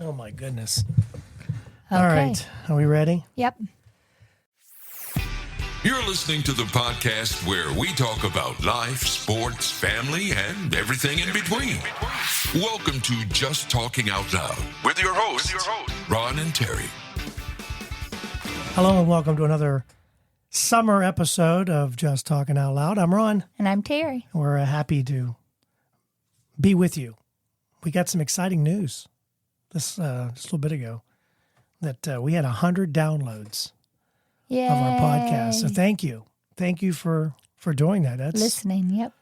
Oh, my goodness. Okay. All right. Are we ready? Yep. You're listening to the podcast where we talk about life, sports, family, and everything in between. Welcome to Just Talking Out Loud with your hosts, Ron and Terry. Hello and welcome to another summer episode of Just Talking Out Loud. I'm Ron. And I'm Terry. We're happy to be with you. We got some exciting news just a little bit ago that we had 100 downloads Yay. of our podcast. So thank you. Thank you for doing that. That's Listening, yep.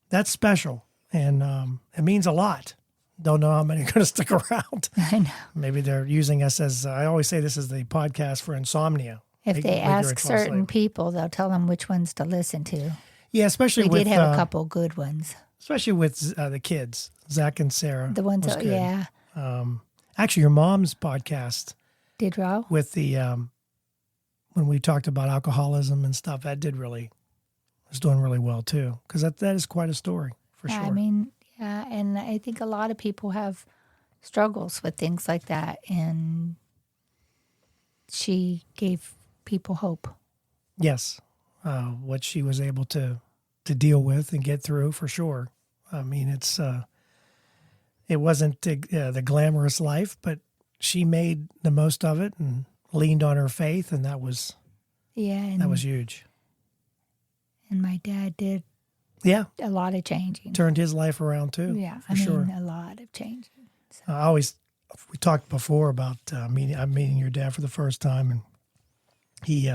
That's special, and it means a lot. Don't know how many are going to stick around. I know. Maybe they're using us as, I always say this is the podcast for insomnia. If they ask fall asleep. certain people, they'll tell them which ones to listen to. Yeah, especially We with... did have a couple good ones. Especially with the kids, Zach and Sarah. The ones was that, good. yeah. Actually, your mom's podcast Did well? with the, when we talked about alcoholism and stuff, that was doing really well too. Because that is quite a story, for sure. I mean, yeah, and I think a lot of people have struggles with things like that, and she gave people hope. Yes, what she was able to deal with and get through, for sure. I mean, it wasn't the glamorous life, but she made the most of it and leaned on her faith, and that was huge. And my dad did Yeah, a lot of changing. turned his life around too. Yeah, for sure. a lot of changing. So. We talked before about I'm meeting your dad for the first time, and he,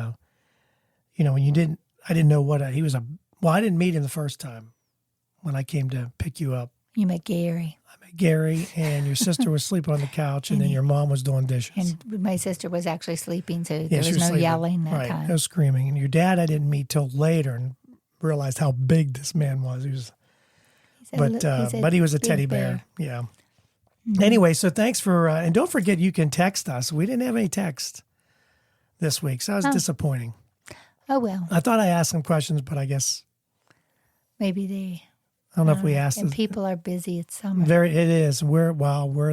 when I didn't know what he was I didn't meet him the first time when I came to pick you up. You met Gary. I met Gary, and your sister was sleeping on the couch, and then your mom was doing dishes. And my sister was actually sleeping, so there she was no sleeping. yelling that right. time. No screaming. And your dad I didn't meet till later and realized how big this man was. He was, but he was a big teddy bear. Yeah. Mm-hmm. Anyway, so thanks for, and don't forget you can text us. We didn't have any text this week, so that was disappointing. Oh, well. I thought I asked some questions, but I guess Maybe they... I don't know if we asked. And people are busy. It's summer. It is. We're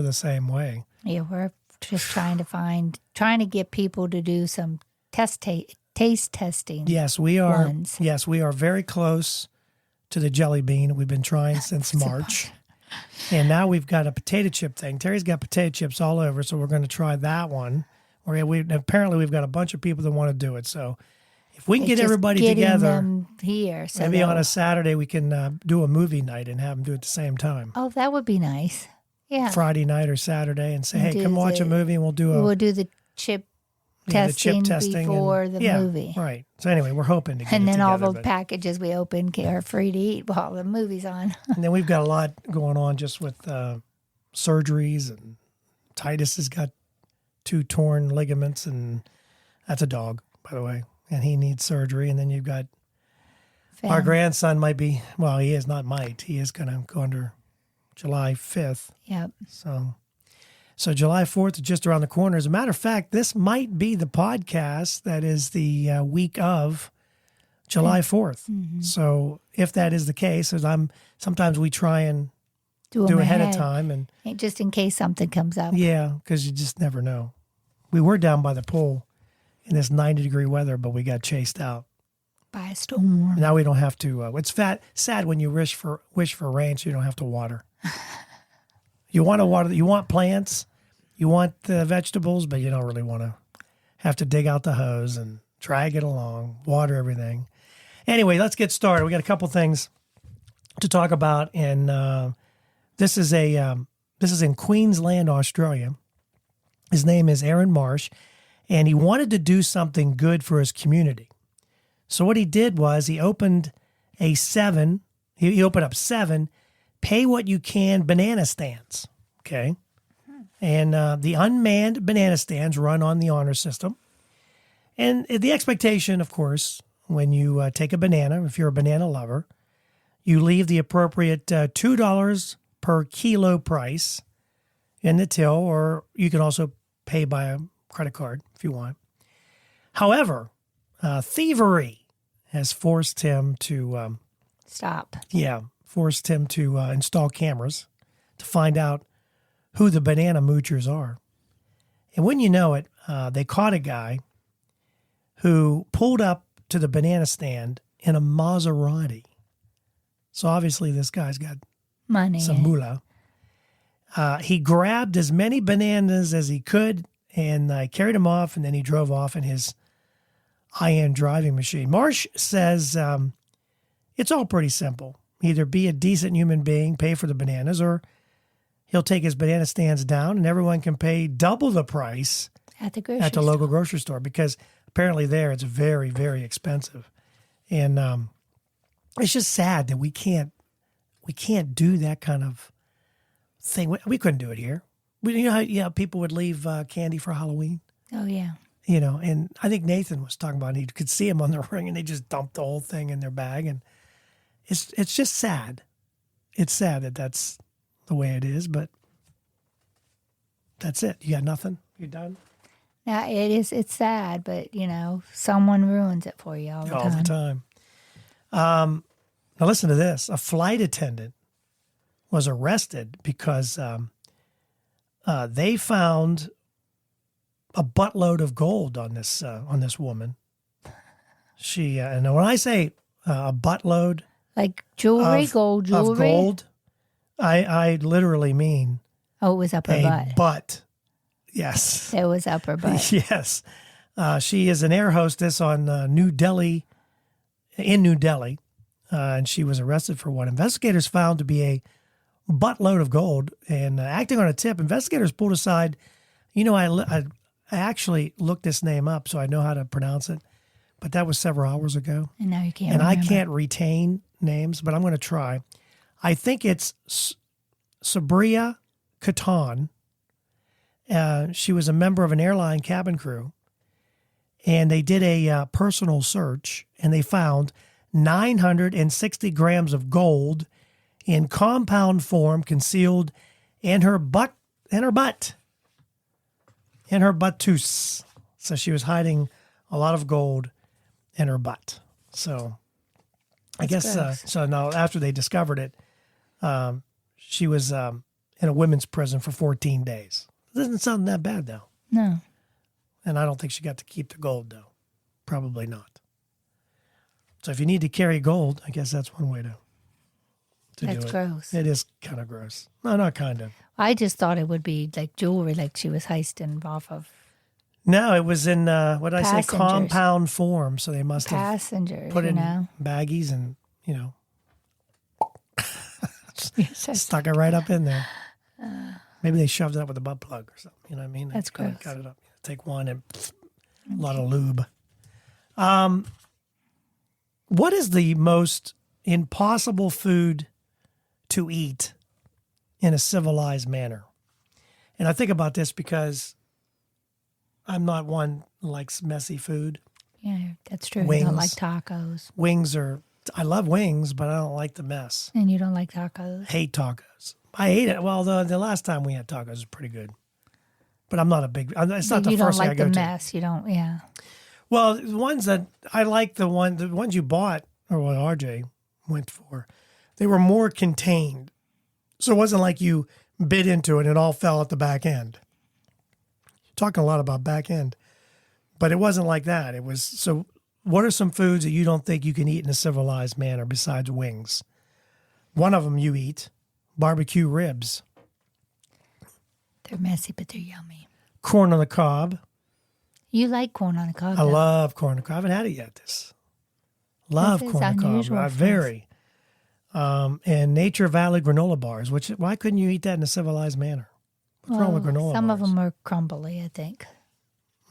the same way. Yeah, we're just trying to get people to do some taste testing. Yes, we are. Ones. Yes, we are very close to the jelly bean. We've been trying since March. And now we've got a potato chip thing. Terry's got potato chips all over, so we're going to try that one. Apparently we've got a bunch of people that want to do it. So if we can get everybody together, them here, so maybe on a Saturday we can do a movie night and have them do it at the same time. Oh, that would be nice. Yeah, Friday night or Saturday, and say, And hey, come watch a movie, and we'll do the chip testing before the movie. Right. So anyway, we're hoping to get And it then all together, the packages we open are free to eat while the movie's on. And then we've got a lot going on just with surgeries, and Titus has got 2 torn ligaments, and that's a dog, by the way, and he needs surgery. And then you've got our grandson he is going to go under July 5th. Yep. So July 4th is just around the corner. As a matter of fact, this might be the podcast that is the week of July 4th. Mm-hmm. So if that is the case, sometimes we try and do ahead of time, and just in case something comes up. Yeah, because you just never know. We were down by the pool in this 90-degree weather, but we got chased out By a storm. Now we don't have to. It's sad when you wish for rain, so you don't have to water. You want to water. You want plants. You want the vegetables, but you don't really want to have to dig out the hose and drag it along, water everything. Anyway, let's get started. We got a couple things to talk about, and this is in Queensland, Australia. His name is Aaron Marsh, and he wanted to do something good for his community. So what he did was he opened he opened up 7 pay what you can banana stands. Okay. And the unmanned banana stands run on the honor system. And the expectation, of course, when you take a banana, if you're a banana lover, you leave the appropriate $2 per kilo price in the till, or you can also pay by a credit card if you want. However, thievery has forced him to... Stop. Yeah, forced him to install cameras to find out who the banana moochers are. And when you know it, they caught a guy who pulled up to the banana stand in a Maserati. So obviously this guy's got Money. some moolah. He grabbed as many bananas as he could and carried them off, and then he drove off in his high-end driving machine. Marsh says it's all pretty simple. Either be a decent human being, pay for the bananas, or he'll take his banana stands down and everyone can pay double the price At the local grocery store, because apparently there it's very, very expensive. And it's just sad that we can't do that kind of thing. We couldn't do it here. You know how people would leave candy for Halloween? Oh, yeah. You know, and I think Nathan was talking about it. You could see him on the ring and they just dumped the whole thing in their bag. And it's just sad. It's sad that that's the way it is, but that's it. You got nothing? You're done? Now, it's sad, but, someone ruins it for you all the time. Now listen to this. A flight attendant was arrested because they found a buttload of gold on this woman. She and when I say a buttload, like jewelry, gold jewelry, of gold, I literally mean it was up her butt. Butt. Yes, it was up her butt. Yes, she is an air hostess on New Delhi, and she was arrested for what investigators found to be a buttload of gold. And acting on a tip, investigators pulled aside. I actually looked this name up so I know how to pronounce it, but that was several hours ago. And now you can't. And remember. I can't retain names, but I'm going to try. I think it's Sabria Katan. She was a member of an airline cabin crew, and they did a personal search, and they found 960 grams of gold in compound form concealed in her buttoose. So she was hiding a lot of gold in her butt. So I guess so. Now after they discovered it, she was in a women's prison for 14 days. It doesn't sound that bad though. No. And I don't think she got to keep the gold though. Probably not. So if you need to carry gold, I guess that's one way to do it. That's gross. It is kind of gross. No, not kind of. I just thought it would be like jewelry, like she was heisting off of No, it was in, what did I say, Passengers. compound form. So they must have passengers, put it in baggies and, stuck it right up in there. Maybe they shoved it up with a butt plug or something. You know what I mean? That's gross. Got it up. Take one and a lot of lube. What is the most impossible food to eat in a civilized manner? And I think about this because I'm not one who likes messy food. Yeah, that's true. Wings. You don't like tacos. I love wings, but I don't like the mess. And you don't like tacos? Hate tacos. I hate it. Well, the last time we had tacos was pretty good. But I'm not a big, it's not the first thing I go to. You don't like the mess. You don't, yeah. Well, the ones that I like, the ones you bought, or what RJ went for, they were more contained. So it wasn't like you bit into it and it all fell at the back end. Talking a lot about back end. But it wasn't like that. It was, so what are some foods that you don't think you can eat in a civilized manner besides wings? One of them you eat, barbecue ribs. They're messy, but they're yummy. Corn on the cob. You like corn on the cob? I love corn on the cob. I haven't had it yet. Love This is corn on the unusual cob. for Very. And Nature Valley granola bars. Why couldn't you eat that in a civilized manner? What's wrong with granola some bars? of them are crumbly, I think.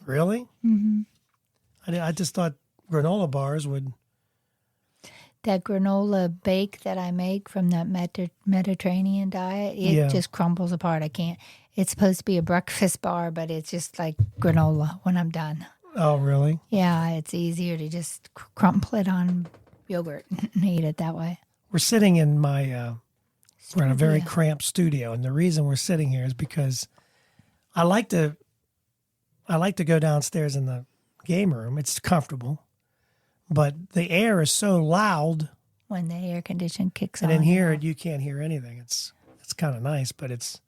Really? Mm-hmm. I just thought granola bars would. That granola bake that I make from that Mediterranean diet, it just crumbles apart. I can't. It's supposed to be a breakfast bar, but it's just like granola when I'm done. Oh, really? Yeah, it's easier to just crumple it on yogurt and eat it that way. We're sitting in we're in a very cramped studio, and the reason we're sitting here is because I like to go downstairs in the game room. It's comfortable, but the air is so loud. When the air condition kicks on. And in here, you can't hear anything. It's kind of nice, but it's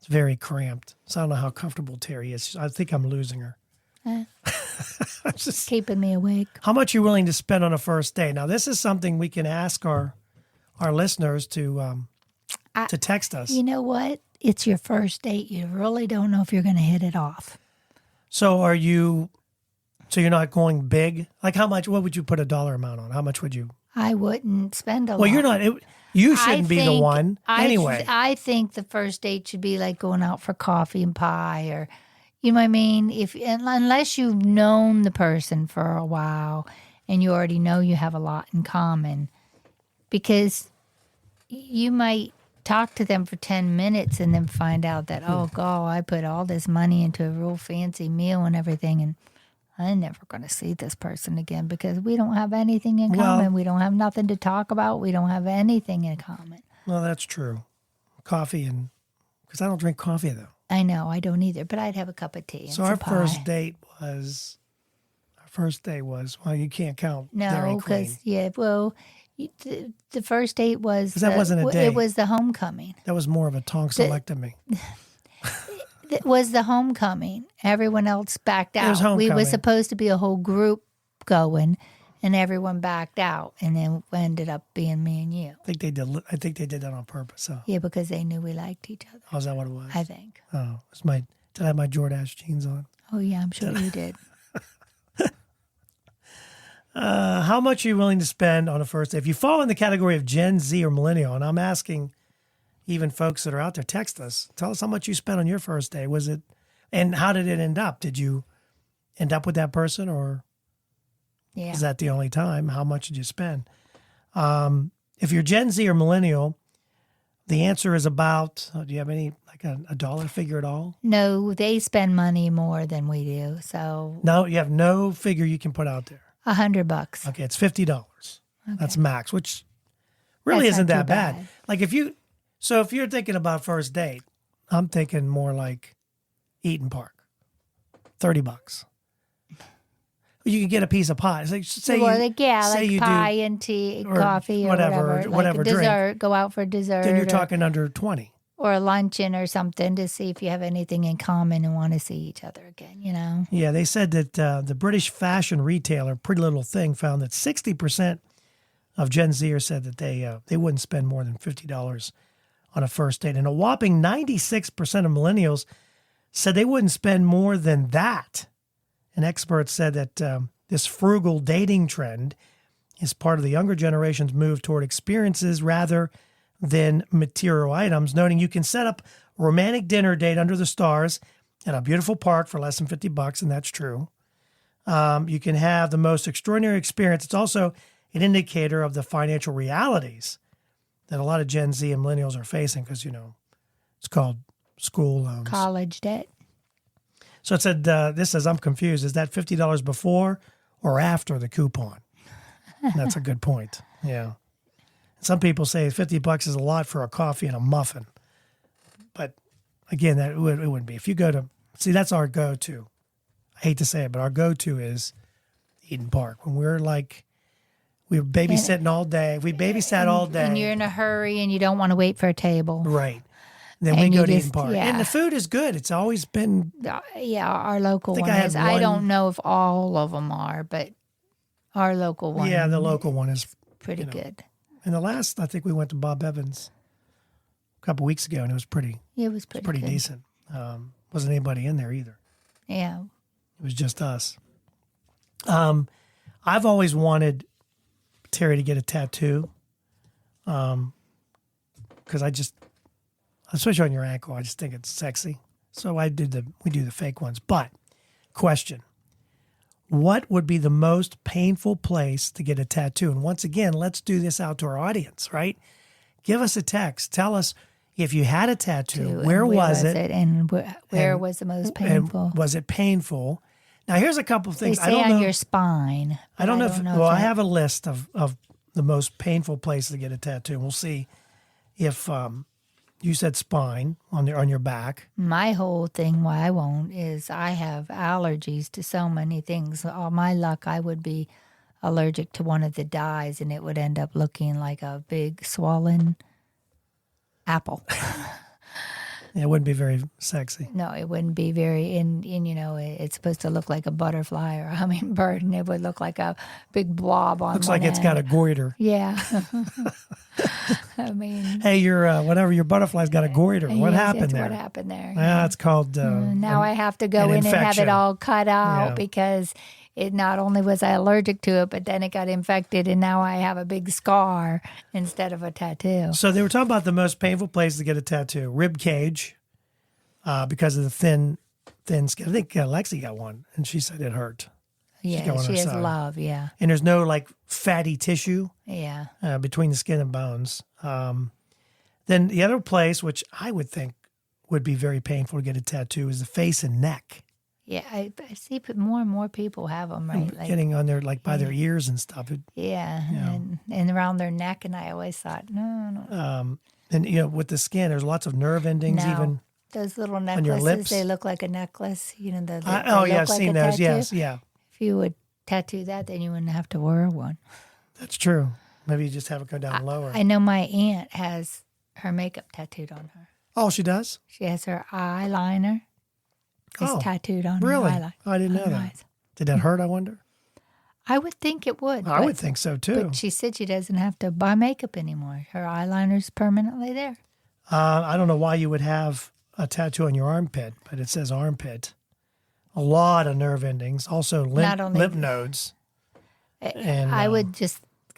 It's very cramped. So I don't know how comfortable Terry is. I think I'm losing her. Just keeping me awake. How much are you willing to spend on a first date? Now, this is something we can ask our listeners to text us. You know what? It's your first date. You really don't know if you're going to hit it off. So you're not going big? Like how much, what would you put a dollar amount on? How much would you? I wouldn't spend a lot. Well, you're not, you shouldn't be the one anyway. I think the first date should be like going out for coffee and pie or, you know what I mean? Unless you've known the person for a while and you already know you have a lot in common, because you might talk to them for 10 minutes and then find out that, oh, God, I put all this money into a real fancy meal and everything, and I'm never going to see this person again because we don't have anything in common. We don't have nothing to talk about. We don't have anything in common. Well, that's true. Coffee because I don't drink coffee, though. I know, I don't either, but I'd have a cup of tea and so some our pie. first date was, well, you can't count Dairy No, Queen. the first date was... Because that wasn't a date. It was the homecoming. That was more of a tonsillectomy. It was the homecoming. Everyone else backed out. It was homecoming. We were supposed to be a whole group going, and everyone backed out, and then ended up being me and you. I think they did that on purpose. So. Yeah, because they knew we liked each other. Oh, is that what it was? I think. Oh, did I have my Jordache jeans on? Oh, yeah, I'm sure you did. How much are you willing to spend on a first date? If you fall in the category of Gen Z or millennial, and I'm asking even folks that are out there, text us. Tell us how much you spent on your first date. And how did it end up? Did you end up with that person, or is that the only time? How much did you spend? If you're Gen Z or millennial, the answer is about, do you have any, like a dollar figure at all? No, they spend money more than we do. So No, you have no figure you can put out there. $100. Okay, it's $50. Okay. That's max, which really That's isn't not that too bad. bad. Like if you're thinking about first date, I'm thinking more like Eaton Park, $30. You can get a piece of pie. It's like, say pie and tea, or coffee, or whatever. Whatever like a dessert. Go out for dessert. Then you're talking under 20. Or a luncheon or something to see if you have anything in common and want to see each other again, you know? Yeah, they said that the British fashion retailer, Pretty Little Thing, found that 60% of Gen Zers said that they wouldn't spend more than $50 on a first date. And a whopping 96% of millennials said they wouldn't spend more than that. And experts said that this frugal dating trend is part of the younger generation's move toward experiences rather than material items, noting you can set up a romantic dinner date under the stars at a beautiful park for less than $50, and that's true. You can have the most extraordinary experience. It's also an indicator of the financial realities that a lot of Gen Z and millennials are facing because, it's called school loans. College debt. So it said, this says, I'm confused. Is that $50 before or after the coupon? That's a good point. Yeah. Some people say $50 is a lot for a coffee and a muffin. But again, it wouldn't be. If you go to, that's our go-to. I hate to say it, but our go-to is Eden Park. When we're babysitting all day. We babysat all day. And you're in a hurry and you don't want to wait for a table. Right. Then we go to Eden Park. Yeah. And the food is good. It's always been. Yeah, our local one is. I don't know if all of them are, but our local one. Yeah, the local one is pretty good. And I think we went to Bob Evans a couple weeks ago, and it was pretty. Yeah, it was pretty good. Decent. Wasn't anybody in there either. Yeah. It was just us. I've always wanted Terry to get a tattoo. Because especially on your ankle, I just think it's sexy. So we do the fake ones. But question. What would be the most painful place to get a tattoo? And once again, let's do this out to our audience, right? Give us a text. Tell us if you had a tattoo, where was it? And where was the most painful? And was it painful? Now, here's a couple of things. They say on your spine. I don't know. I have a list of the most painful places to get a tattoo. We'll see if you said spine on your back. My whole thing, why I won't, is I have allergies to so many things. All my luck, I would be allergic to one of the dyes, and it would end up looking like a big swollen apple. It wouldn't be very sexy. No, it wouldn't be very. And it's supposed to look like a butterfly or a hummingbird, and it would look like a big blob on. Looks one like it's end. got a goiter. Yeah. I mean. Hey, your butterfly's got a goiter. What happened there? What happened there? Yeah, it's called. Now I have to go in and have infection. it all cut out Yeah. because it not only was I allergic to it, but then it got infected, and now I have a big scar instead of a tattoo. So they were talking about the most painful place to get a tattoo: rib cage, because of the thin skin. I think Lexi got one, and she said it hurt. Yeah, got on she her has side. love. Yeah, And there's no like fatty tissue yeah. between the skin and bones. Then the other place, which I would think would be very painful to get a tattoo, is the face and neck. Yeah, I see more and more people have them, right? Like, Getting on their by their ears and stuff. yeah, and around their neck. And I always thought, no. And with the skin, there's lots of nerve endings. Now, Even those little your necklaces, lips? they look like a necklace. They I've look like seen a those. tattoo. Yes, yeah, If you would tattoo that, then you wouldn't have to wear one. that's true. Maybe you just have it go down lower. I know my aunt has her makeup tattooed on her. Oh, she does? She has her eyeliner is tattooed on Really? her eyeliner. I didn't know on her that. eyes. Did that hurt, I wonder? I would think it would. I would think so, too. But she said she doesn't have to buy makeup anymore. Her eyeliner's permanently there. I don't know why you would have a tattoo on your armpit, but it says armpit. A lot of nerve endings. Also Not only- lymph nodes. And, I would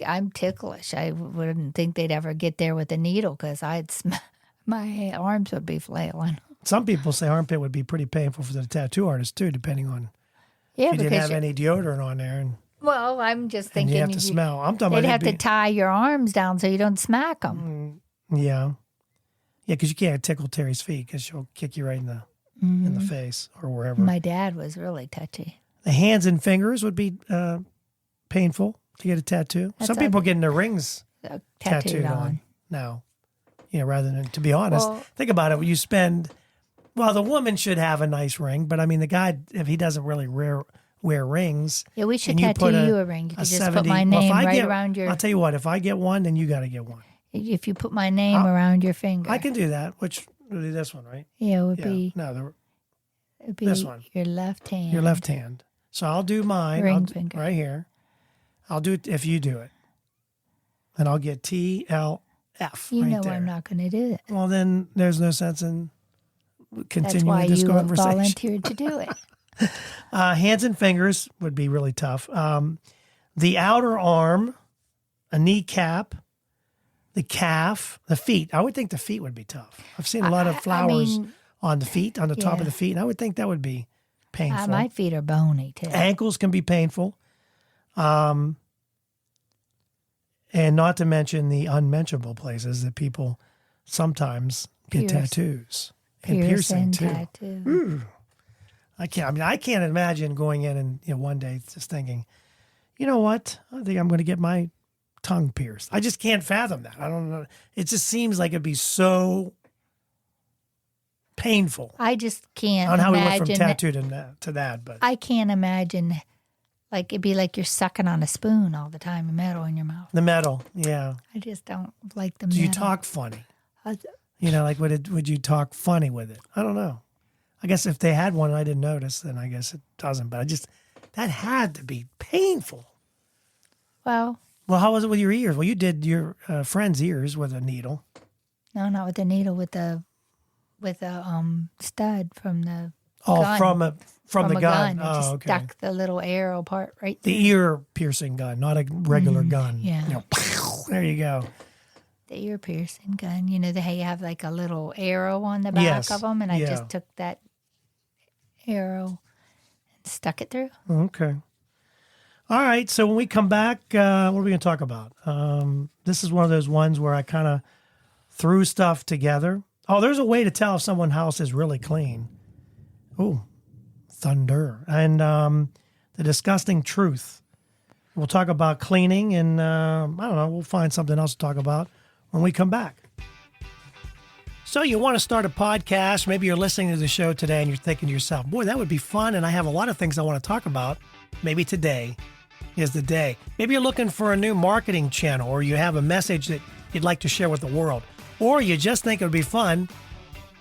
I'm ticklish. I wouldn't think they'd ever get there with a needle because my arms would be flailing. Some people say armpit would be pretty painful for the tattoo artist, too, depending on Yeah, if you didn't because have any deodorant on there. And well, I'm just and thinking you have to smell. I'm talking they'd about have to tie your arms down so you don't smack them. Yeah. Yeah, because you can't tickle Terry's feet because she'll kick you right in the face or wherever. My dad was really touchy. The hands and fingers would be painful to get a tattoo. That's Some people getting their rings Tattooed on. now. Rather than, to be honest, Well- think about it. You spend, the woman should have a nice ring, but I mean, the guy, if he doesn't really wear rings. Yeah, we should and you tattoo put you a ring. You could just 70 put my well, if name I right get- around your. I'll tell you what, if I get one, then you got to get one. If you put my name around your finger, I can do that, which would be this one, right? Yeah, it would Yeah. be. No, It'd be this one. Your left hand. your left hand. So I'll do mine. Ring I'll do- finger. right here. I'll do it if you do it. And I'll get TLF You right know there. I'm not going to do it. Well, then there's no sense in That's continuing why this you conversation. volunteered to do it. Hands and fingers would be really tough. The outer arm, a kneecap, the calf, the feet. I would think the feet would be tough. I've seen a lot of flowers on the feet, on the top of yeah. the feet, and I would think that would be painful. My feet are bony too. Ankles can be painful. And not to mention the unmentionable places that people sometimes get tattoos. And piercing too. Tattoo. I can't imagine going in and one day just thinking, you know what? I think I'm going to get my tongue pierced. I just can't fathom that. I don't know. It just seems like it'd be so painful. I just can't On how we imagine. went from tattoo to that, but I can't imagine. Like it'd be like you're sucking on a spoon all the time, metal in your mouth. the metal, yeah. I just don't like the Do metal. you talk funny? I- Like would you talk funny with it? I don't know. I guess if they had one and I didn't notice, then I guess it doesn't. But that had to be painful. Well, How was it with your ears? Well, you did your friend's ears with a needle. no, not with the needle, with a stud from the Oh, gun. from the a gun. It Oh, just okay. stuck the little arrow part right there. The ear piercing gun, not a regular gun. yeah. There you go. The ear piercing gun. You know, how you have like a little arrow on the back Yes, of them, and I yeah. just took that arrow and stuck it through. Okay. All right. So when we come back, what are we going to talk about? This is one of those ones where I kind of threw stuff together. Oh, there's a way to tell if someone's house is really clean. Oh, thunder. And the disgusting truth. We'll talk about cleaning, and I don't know, we'll find something else to talk about when we come back. So you want to start a podcast. Maybe you're listening to the show today and you're thinking to yourself, boy, that would be fun. And I have a lot of things I want to talk about. Maybe today is the day. Maybe you're looking for a new marketing channel, or you have a message that you'd like to share with the world, or you just think it would be fun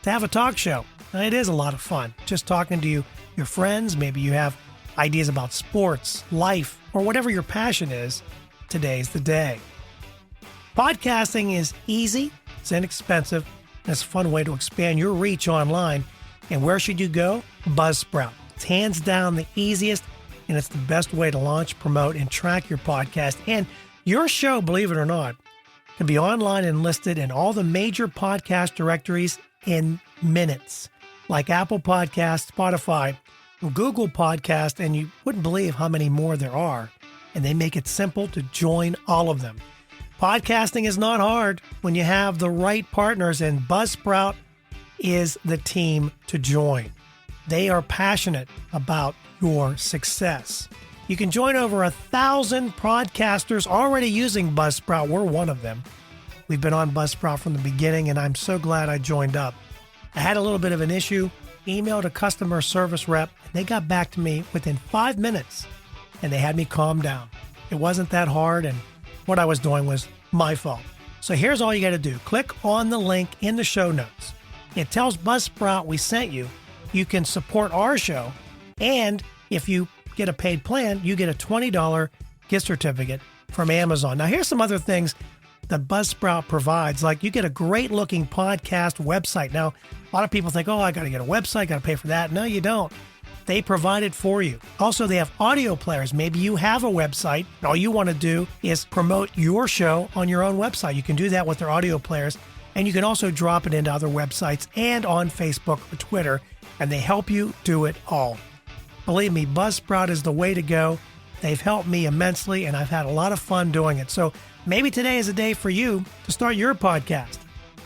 to have a talk show. Now, it is a lot of fun just talking to your friends. Maybe you have ideas about sports, life, or whatever your passion is. Today's the day. Podcasting is easy, it's inexpensive, and it's a fun way to expand your reach online. And where should you go? Buzzsprout. It's hands down the easiest, and it's the best way to launch, promote, and track your podcast. And your show, believe it or not, can be online and listed in all the major podcast directories in minutes, like Apple Podcasts, Spotify, Google Podcast, and you wouldn't believe how many more there are. And they make it simple to join all of them. Podcasting is not hard when you have the right partners, and Buzzsprout is the team to join. They are passionate about your success. You can join over 1,000 podcasters already using Buzzsprout. We're one of them. We've been on Buzzsprout from the beginning, and I'm so glad I joined up. I had a little bit of an issue, emailed a customer service rep, and they got back to me within 5 minutes, and they had me calm down. It wasn't that hard, and what I was doing was my fault. So here's all you got to do. Click on the link in the show notes. It tells Buzzsprout we sent you. You can support our show, and if you get a paid plan, you get a $20 gift certificate from Amazon. Now, here's some other things that Buzzsprout provides. Like, you get a great-looking podcast website. Now, a lot of people think, oh, I got to get a website, got to pay for that. No, you don't. They provide it for you. Also, they have audio players. Maybe you have a website. All you want to do is promote your show on your own website. You can do that with their audio players, and you can also drop it into other websites and on Facebook or Twitter, and they help you do it all. Believe me, Buzzsprout is the way to go. They've helped me immensely, and I've had a lot of fun doing it. So maybe today is a day for you to start your podcast.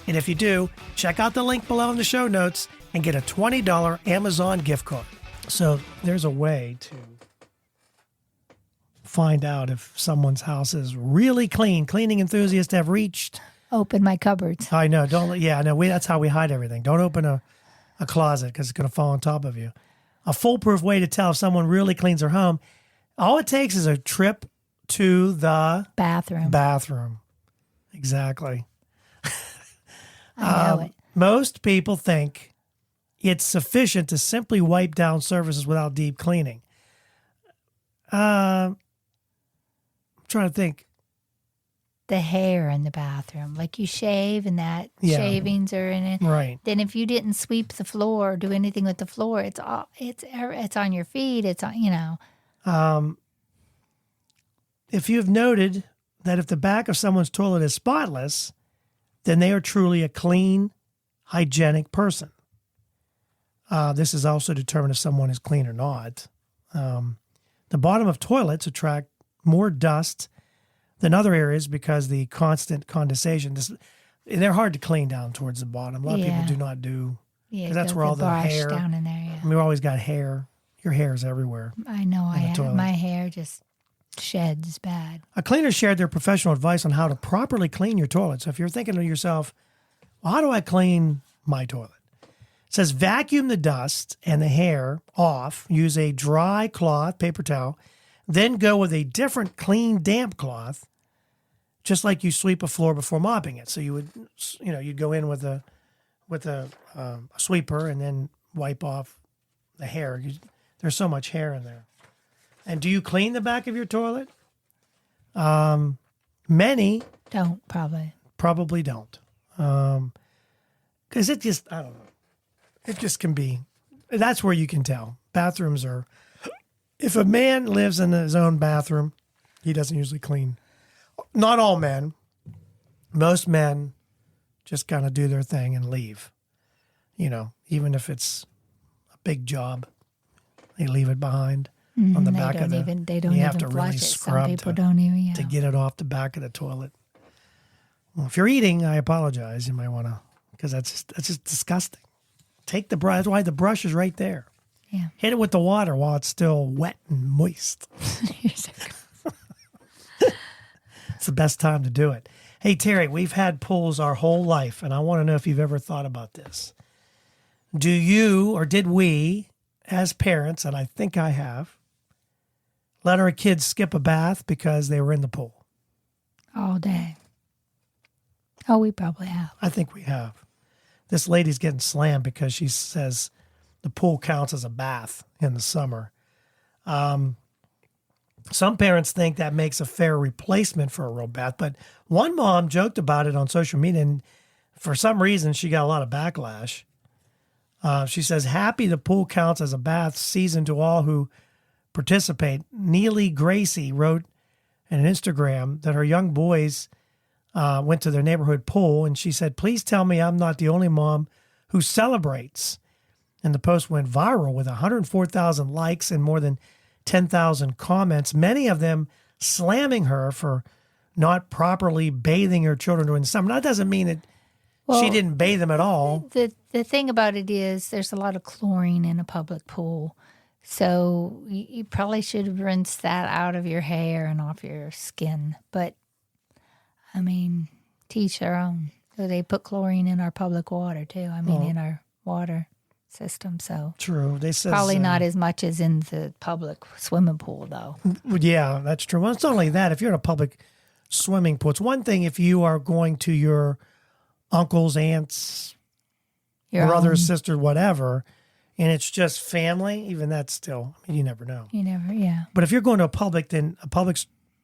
And if you do, check out the link below in the show notes and get a $20 Amazon gift card. So there's a way to find out if someone's house is really clean. Cleaning enthusiasts have reached. Open my cupboards. I know. That's how we hide everything. Don't open a closet because it's going to fall on top of you. A foolproof way to tell if someone really cleans their home. All it takes is a trip to the bathroom. Exactly. I know it. Most people think it's sufficient to simply wipe down surfaces without deep cleaning. I'm trying to think. The hair in the bathroom, like you shave and that shavings are in it. Right. Then if you didn't sweep the floor or do anything with the floor, it's on your feet. It's on, If you've noted that if the back of someone's toilet is spotless, then they are truly a clean, hygienic person. This is also determined if someone is clean or not. The bottom of toilets attract more dust than other areas because the constant condensation. They're hard to clean down towards the bottom. A lot of people do not do. Yeah, that's where all the hair. Down in there. Yeah. We've always got hair. Your hair is everywhere. I know. My hair just sheds bad. A cleaner shared their professional advice on how to properly clean your toilet. So if you're thinking to yourself, well, how do I clean my toilet? It says vacuum the dust and the hair off. Use a dry cloth, paper towel. Then go with a different clean, damp cloth, just like you sweep a floor before mopping it. So you'd go in with a sweeper and then wipe off the hair. There's so much hair in there. And do you clean the back of your toilet? Many don't probably don't, because I don't know. It just can be. That's where you can tell. Bathrooms are. If a man lives in his own bathroom, he doesn't usually clean. Not all men. Most men just kind of do their thing and leave. Even if it's a big job, they leave it behind on the back of the. They don't you even have to flush really it. scrub Some people don't even to get it off the back of the toilet. Well, if you're eating, I apologize. You might want to, because that's just disgusting. Take the brush. That's why the brush is right there. Yeah. Hit it with the water while it's still wet and moist. It's the best time to do it. Hey, Terry, we've had pools our whole life, and I want to know if you've ever thought about this. Do you, or did we, as parents, and I think I have, let our kids skip a bath because they were in the pool? All day. Oh, we probably have. I think we have. this lady's getting slammed because she says the pool counts as a bath in the summer. Some parents think that makes a fair replacement for a real bath, but one mom joked about it on social media, and for some reason she got a lot of backlash. She says, happy the pool counts as a bath season to all who participate. Neely Gracie wrote on Instagram that her young boys went to their neighborhood pool, and she said, please tell me I'm not the only mom who celebrates. And the post went viral with 104,000 likes and more than 10,000 comments, many of them slamming her for not properly bathing her children during the summer. That doesn't mean that she didn't bathe them at all. The thing about it is there's a lot of chlorine in a public pool. So you probably should have rinsed that out of your hair and off your skin. But, I mean, to each their own. So they put chlorine in our public water, too. I mean, in our water system. So true. They said probably not as much as in the public swimming pool, though. Yeah, that's true. Well, it's not only that. If you're in a public swimming pool, it's one thing if you are going to your uncles, aunts, brothers, sisters, whatever, and it's just family, even that's still, I mean, you never know. You never, yeah. But if you're going to a public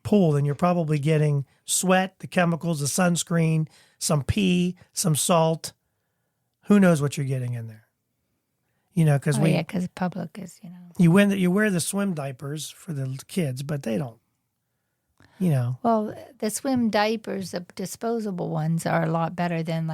pool, then you're probably getting sweat, the chemicals, the sunscreen, some pee, some salt. Who knows what you're getting in there? You know, because because public is, you wear the swim diapers for the kids, but they don't. You know. Well, the swim diapers, the disposable ones, are a lot better than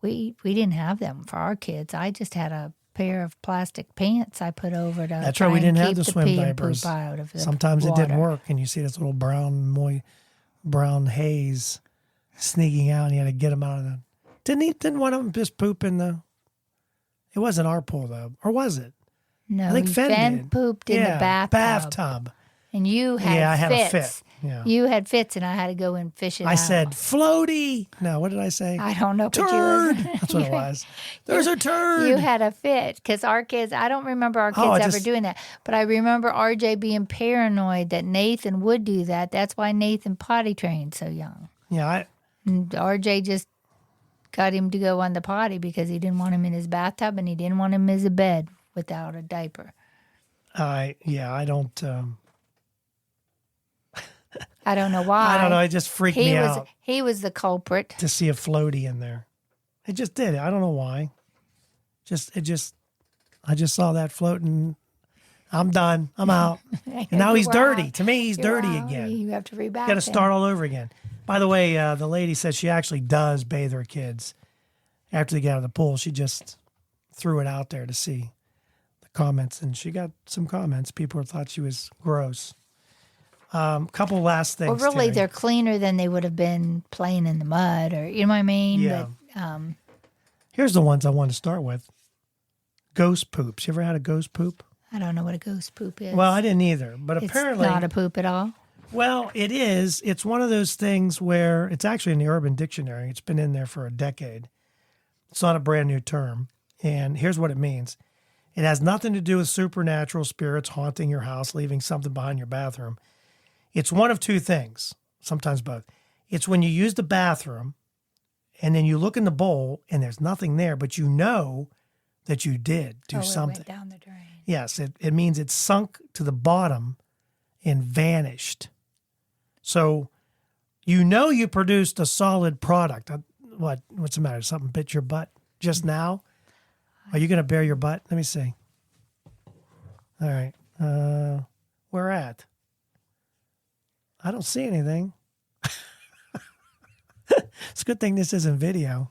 we didn't have them for our kids. I just had a pair of plastic pants I put over to. That's right. We didn't have the swim pee diapers. And poop out of the Sometimes water. it didn't work, and you see this little brown haze sneaking out, and you had to get them out of the. Didn't one of them just poop in the? It wasn't our pool though, or was it? No, I think Fenn pooped in the bathtub. And you had I had fits. a fit. Yeah. You had fits, and I had to go and fish it out. I said, floaty. No, what did I say? I don't know. Turd. That's what it was. There's a turd. You had a fit because our kids, I don't remember our kids ever doing that. But I remember RJ being paranoid that Nathan would do that. That's why Nathan potty trained so young. Yeah. And RJ just got him to go on the potty because he didn't want him in his bathtub and he didn't want him in his bed without a diaper. I don't. I don't know why. I don't know. It just freaked me out. He was the culprit. To see a floaty in there. It just did. I don't know why. I just saw that floating. I'm done. I'm out. And now he's dirty. To me, he's dirty again. You have to rebath. Got to start all over again. By the way, the lady says she actually does bathe her kids after they get out of the pool. She just threw it out there to see the comments, and she got some comments. People thought she was gross. Couple last things. Well, really, Terry. they're cleaner than they would have been playing in the mud, or you know what I mean? Yeah. But, here's the ones I want to start with. Ghost poops. You ever had a ghost poop? I don't know what a ghost poop is. Well, I didn't either, but apparently it's not a poop at all. Well, it is. It's one of those things where it's actually in the Urban Dictionary. It's been in there for a decade. It's not a brand new term. And here's what it means. It has nothing to do with supernatural spirits haunting your house, leaving something behind your bathroom. It's one of two things, sometimes both. It's when you use the bathroom and then you look in the bowl and there's nothing there, but you know that you did do something. It went down the drain. Yes, it means it sunk to the bottom and vanished. So you know you produced a solid product. What's the matter? Something bit your butt just now? Are you going to bare your butt? Let me see. All right. Where at? I don't see anything. It's a good thing this isn't video.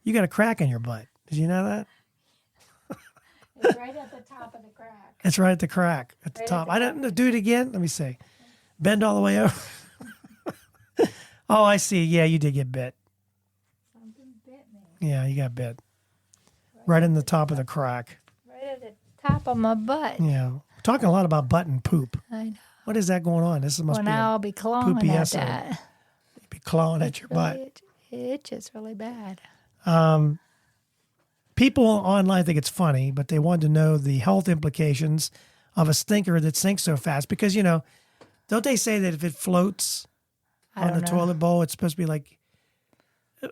You got a crack in your butt. Did you know that? It's right at the top of the crack. It's right at the crack at the top. I don't do it again. Let me see. Bend all the way over. Oh, I see. Yeah, you did get bit. Something bit me. Yeah, you got bit. Right in the top of the crack. Right at the top of my butt. Yeah. We're talking a lot about butt and poop. I know. What is that going on? This must be now a I'll be clawing poopy at episode. that. You'd be clawing at your butt. It itches really bad. People online think it's funny, but they want to know the health implications of a stinker that sinks so fast. Because, don't they say that if it floats on the toilet bowl, it's supposed to be like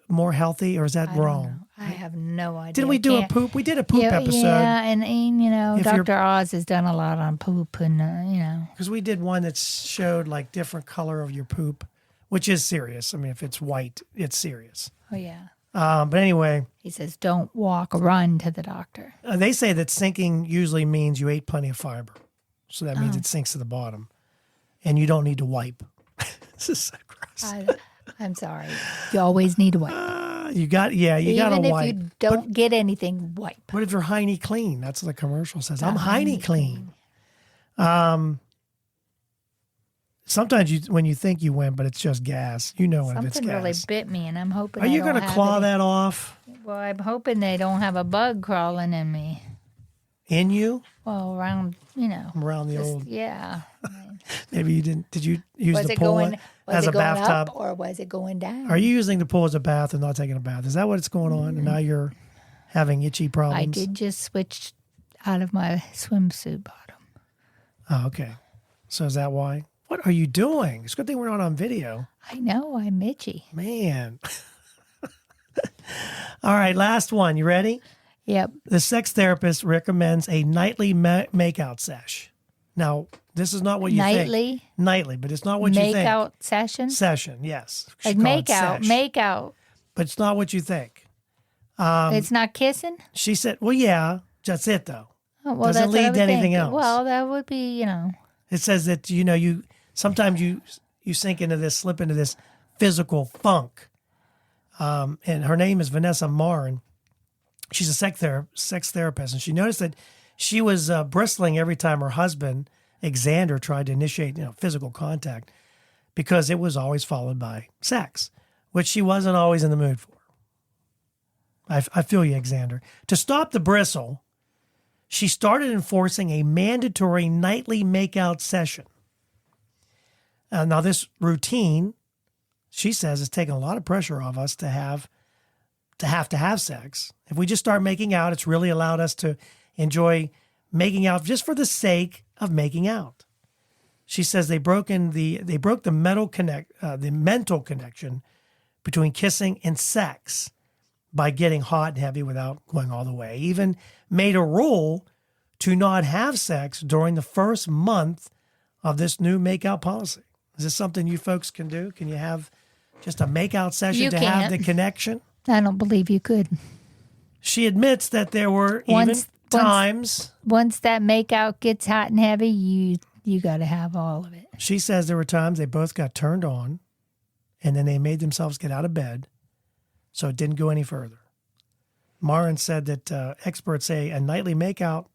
more healthy, or is that wrong? I have no idea. Didn't we do a poop? We did a poop episode. Yeah, and Dr. Oz has done a lot on poop, and because we did one that showed like different color of your poop, which is serious. I mean, if it's white, it's serious. Oh yeah. But anyway, he says don't walk, run to the doctor. They say that sinking usually means you ate plenty of fiber, so that means it sinks to the bottom, and you don't need to wipe. This is so gross. I'm sorry. You always need to wipe. You got to wipe. Even if you don't get anything, wipe. What if you're hiney clean? That's what the commercial says. I'm hiney clean. Sometimes when you think you win, but it's just gas. You know when it's gas. Something really bit me, and I'm hoping. Are you going to claw that off? Well, I'm hoping they don't have a bug crawling in me. In you? Well, around, Around the old. Yeah. Maybe you didn't. Did you use the pool as a bathtub? Up or was it going down? Are you using the pool as a bath and not taking a bath? Is that what's going on? And now you're having itchy problems? I did just switch out of my swimsuit bottom. Oh, okay. So is that why? What are you doing? It's a good thing we're not on video. I know. I'm itchy. Man. All right. Last one. You ready? Yep. The sex therapist recommends a nightly makeout sesh. Now, this is not what you think. Nightly, but it's not what you think. Makeout session? Session, yes. Like makeout. But it's not what you think. It's not kissing? She said, well, yeah, that's it, though. Oh, well, doesn't lead to anything else. Well, that would be, It says that, you sometimes you sink into this, slip into this physical funk. And her name is Vanessa Marin. She's a sex therapist, and she noticed that she was bristling every time her husband, Xander, tried to initiate physical contact because it was always followed by sex, which she wasn't always in the mood for. I feel you, Xander. To stop the bristle, she started enforcing a mandatory nightly makeout session. Now, this routine, she says, is taking a lot of pressure off us to have sex. If we just start making out, it's really allowed us to enjoy making out just for the sake of making out. She says they broke the mental connection between kissing and sex by getting hot and heavy without going all the way. Even made a rule to not have sex during the first month of this new makeout policy. Is this something you folks can do? Can you have just a makeout session have the connection? I don't believe you could. She admits that there were times. Once that makeout gets hot and heavy, you got to have all of it. She says there were times they both got turned on, and then they made themselves get out of bed, so it didn't go any further. Marin said that experts say a nightly makeout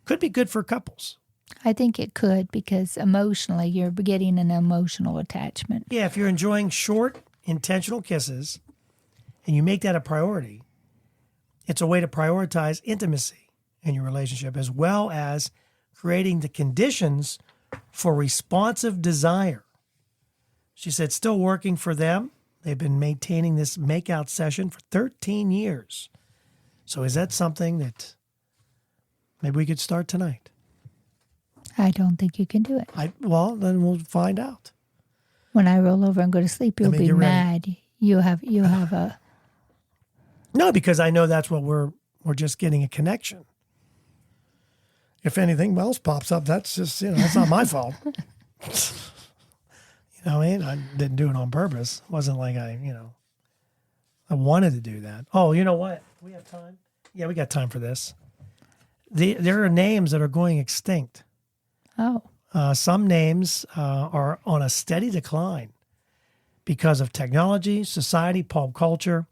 could be good for couples. I think it could because emotionally you're getting an emotional attachment. Yeah, if you're enjoying short, intentional kisses and you make that a priority, it's a way to prioritize intimacy in your relationship as well as creating the conditions for responsive desire. She said still working for them. They've been maintaining this makeout session for 13 years. So is that something that maybe we could start tonight? I don't think you can do it. Well, then we'll find out. When I roll over and go to sleep, you'll be mad. You have a... No, because I know that's what we're just getting a connection. If anything else pops up, that's just, that's not my fault. I mean? I didn't do it on purpose. It wasn't like I wanted to do that. Oh, you know what? We have time? Yeah, we got time for this. There are names that are going extinct. Oh. Some names are on a steady decline because of technology, society, pop culture.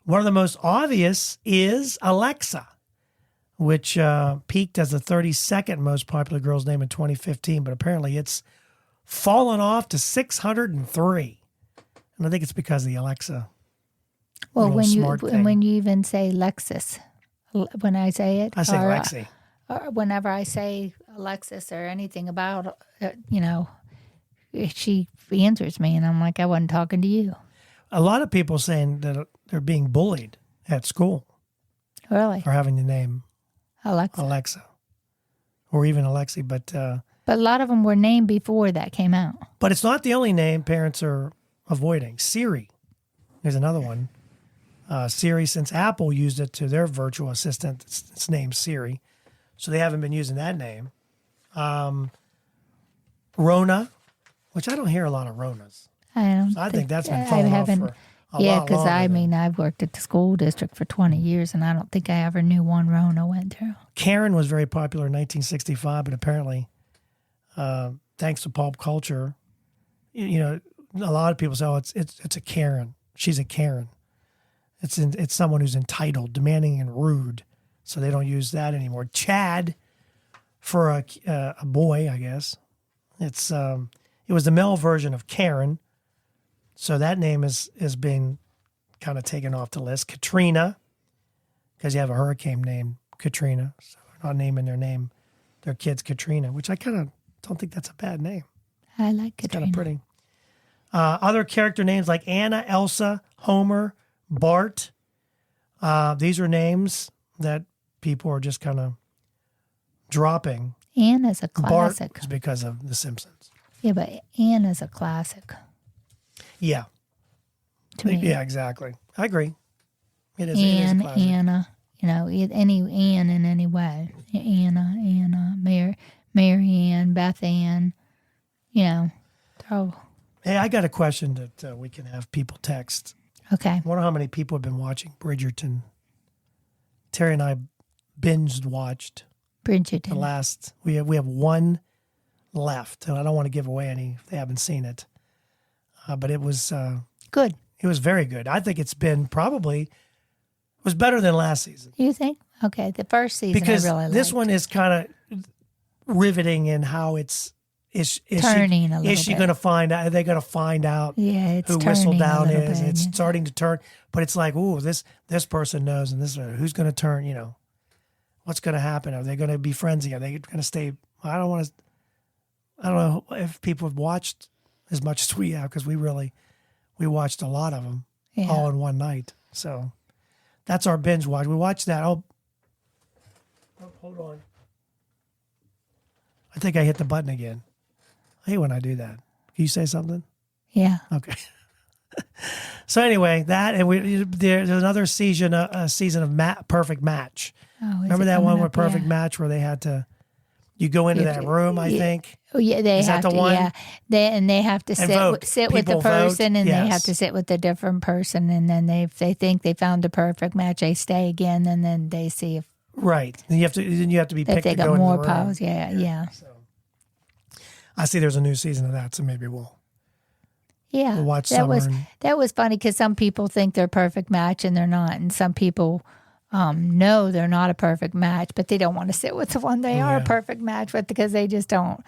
One of the most obvious is Alexa, which peaked as the 32nd most popular girl's name in 2015, but apparently it's fallen off to 603. And I think it's because of the Alexa. Well, when you even say Lexus, when I say it, I say Lexi. Or whenever I say Alexis or anything about, she answers me, and I'm like, I wasn't talking to you. A lot of people saying that they're being bullied at school. Really? For having the name Alexa. Or even Alexi, but a lot of them were named before that came out. But it's not the only name parents are avoiding. Siri. There's another one Siri, since Apple used it to their virtual assistant. It's named Siri. So they haven't been using that name. Rona, which I don't hear a lot of Ronas. I think that's been falling off for a lot because longer I've worked at the school district for 20 years, and I don't think I ever knew one Rona went through. Karen was very popular in 1965, but apparently, thanks to pop culture, a lot of people say, "Oh, it's a Karen. She's a Karen." It's someone who's entitled, demanding, and rude. So they don't use that anymore. Chad, for a boy, I guess. It was the male version of Karen. So that name is being kind of taken off the list. Katrina, because you have a hurricane named Katrina. So they're not naming their kids Katrina, which I kind of don't think that's a bad name. I like It's Katrina. kind of pretty. Other character names like Anna, Elsa, Homer, Bart. These are names that people are just kind of dropping. Anna's a classic. Bart is because of The Simpsons. Yeah, but Anna's a classic. Yeah. To me. Yeah, exactly. I agree. It is a classic. Anna, any Ann in any way. Anna, Mary Ann, Beth Ann, throw. Hey, I got a question that we can have people text. Okay. I wonder how many people have been watching Bridgerton. Terry and I watched Bridgerton. the last. We have one left, and I don't want to give away any if they haven't seen it. But it was Good. It was very good. I think it's been was better than last season. You think? Okay, the first season Because I really liked. this one is kind of riveting in how is turning a little Is she bit. going to find out? Are they going to find out Yeah, it's who turning Whistledown a little is? bit, It's yeah. starting to turn, but it's like, ooh, this person knows, and who's going to turn? What's going to happen? Are they going to be friends again? Are they going to stay? I don't know if people have watched as much as we have, because we watched a lot of them all in one night. So that's our binge watch. We watched that. Oh, hold on. I think I hit the button again. I hate when I do that. Can you say something? Yeah. Okay. So anyway, that, and there's another season of Perfect Match. Oh, Remember that one with Perfect Match where they had to, you go into that room, I think. Oh yeah, they Is have that the to. one? Yeah, they have to vote. sit with the People vote. person, and they have Yes. to sit with a different person, and then if they think they found a perfect match, they stay again, and then they see if Right. Then you have to be if picked they to go got into more the room. powers. Yeah. So I see there's a new season of that, so maybe we'll watch that summer. That was funny because some people think they're a perfect match and they're not, and some people know they're not a perfect match, but they don't want to sit with the one they are a perfect match with because they just don't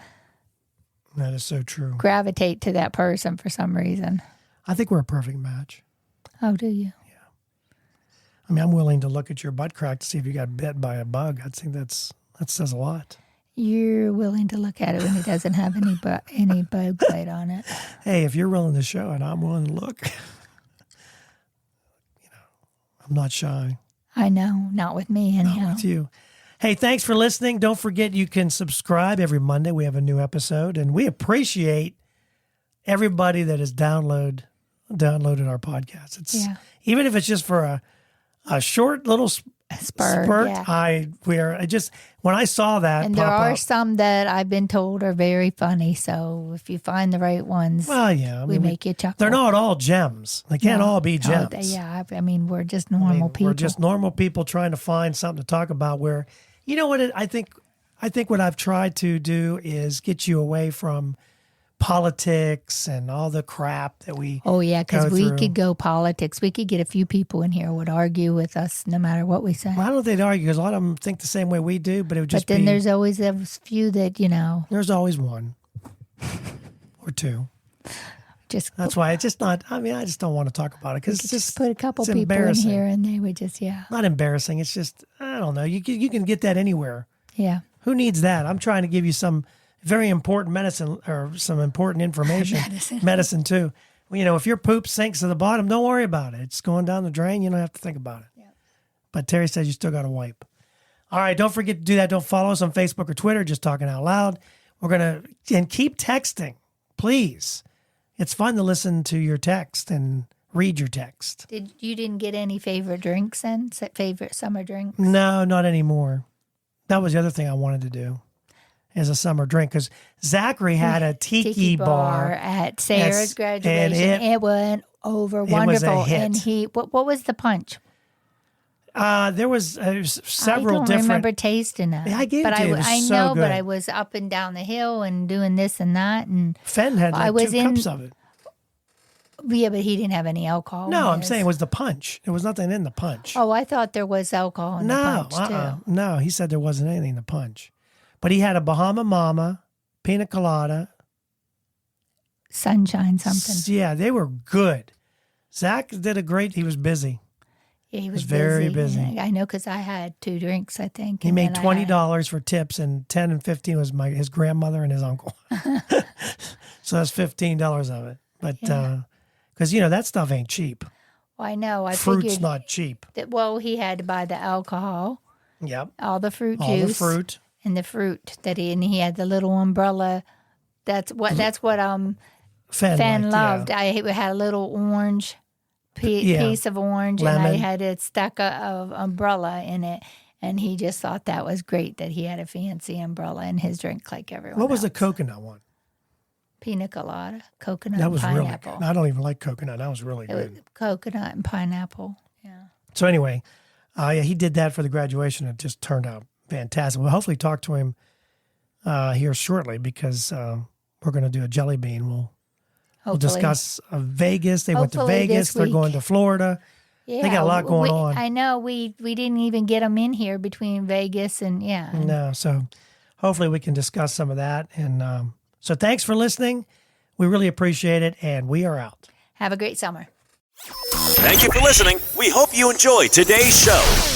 That is so true. gravitate to that person for some reason. I think we're a perfect match. Oh, do you? I mean, I'm willing to look at your butt crack to see if you got bit by a bug. I think that says a lot. You're willing to look at it when it doesn't have any bug bite on it. Hey, if you're willing to show it, I'm willing to look. I'm not shy. I know, not with me anyhow. With you. Hey, thanks for listening. Don't forget you can subscribe every Monday. We have a new episode, and we appreciate everybody that has downloaded our podcast. Even if it's just for a short little spurt. When I saw that, And there pop are up, some that I've been told are very funny. So if you find the right ones, well, yeah, we make you chuckle. They're not all gems. They can't all be gems. I mean, we're just normal people. We're just normal people trying to find something to talk about. Where, you know what? I think what I've tried to do is get you away from politics and all the crap that we. Oh yeah, because we through. could go politics. We could get a few people in here who would argue with us no matter what we say. Well, I don't think they'd argue because a lot of them think the same way we do. But it would just. But then be, there's always those few that There's always one or two. just That's why it's just not. I mean, I just don't want to talk about it because it's just put a couple it's people in embarrassing. here and they would just Not embarrassing. It's just I don't know. You can get that anywhere. yeah. Who needs that? I'm trying to give you some very important medicine or some important information. Medicine too. Well, if your poop sinks to the bottom, don't worry about it. It's going down the drain. You don't have to think about it. Yeah. But Terry says you still got to wipe. All right. Don't forget to do that. Don't follow us on Facebook or Twitter. Just Talking Out Loud. And keep texting, please. It's fun to listen to your text and read your text. You didn't get any favorite drinks then? Favorite summer drinks? No, not anymore. That was the other thing I wanted to do as a summer drink, because Zachary had a tiki bar at Sarah's graduation. And it went over was wonderful. a hit. And what was the punch? There was several different. I don't remember tasting it. I gave it to you. It was I so know, good. but I was up and down the hill and doing this and that. And Fenn had like 2 cups of it. Yeah, but he didn't have any alcohol. No, I'm saying it was the punch. There was nothing in the punch. Oh, I thought there was alcohol in the punch too. No, he said there wasn't anything in the punch. But he had a Bahama Mama, pina colada. Sunshine something. Yeah, they were good. Zach did he was busy. Yeah, he was very busy. I know, because I had 2 drinks, I think. He made $20 for tips, and 10 and 15 was his grandmother and his uncle. So that's $15 of it. But because that stuff ain't cheap. Well, I know. Fruit's figured not cheap. He had to buy the alcohol. Yep. All the fruit juice. All the fruit. And the fruit he had the little umbrella. That's what Fenn loved. Yeah. I had a little orange piece of orange, Lemon. and I had it stuck of umbrella in it. And he just thought that was great that he had a fancy umbrella in his drink like everyone What was else. the coconut one? Pina colada, coconut That was and really pineapple. good. I don't even like coconut. That was really It was good. coconut and pineapple. Yeah. So anyway, he did that for the graduation. It just turned out fantastic. We'll hopefully talk to him here shortly, because we're going to do a jelly bean. We'll discuss Vegas. They went to Hopefully Vegas. this They're week. going to Florida. Yeah, they got a lot going on. I know. We didn't even get them in here between Vegas and No, so hopefully we can discuss some of that. And so thanks for listening. We really appreciate it, and we are out. Have a great summer. Thank you for listening. We hope you enjoyed today's show.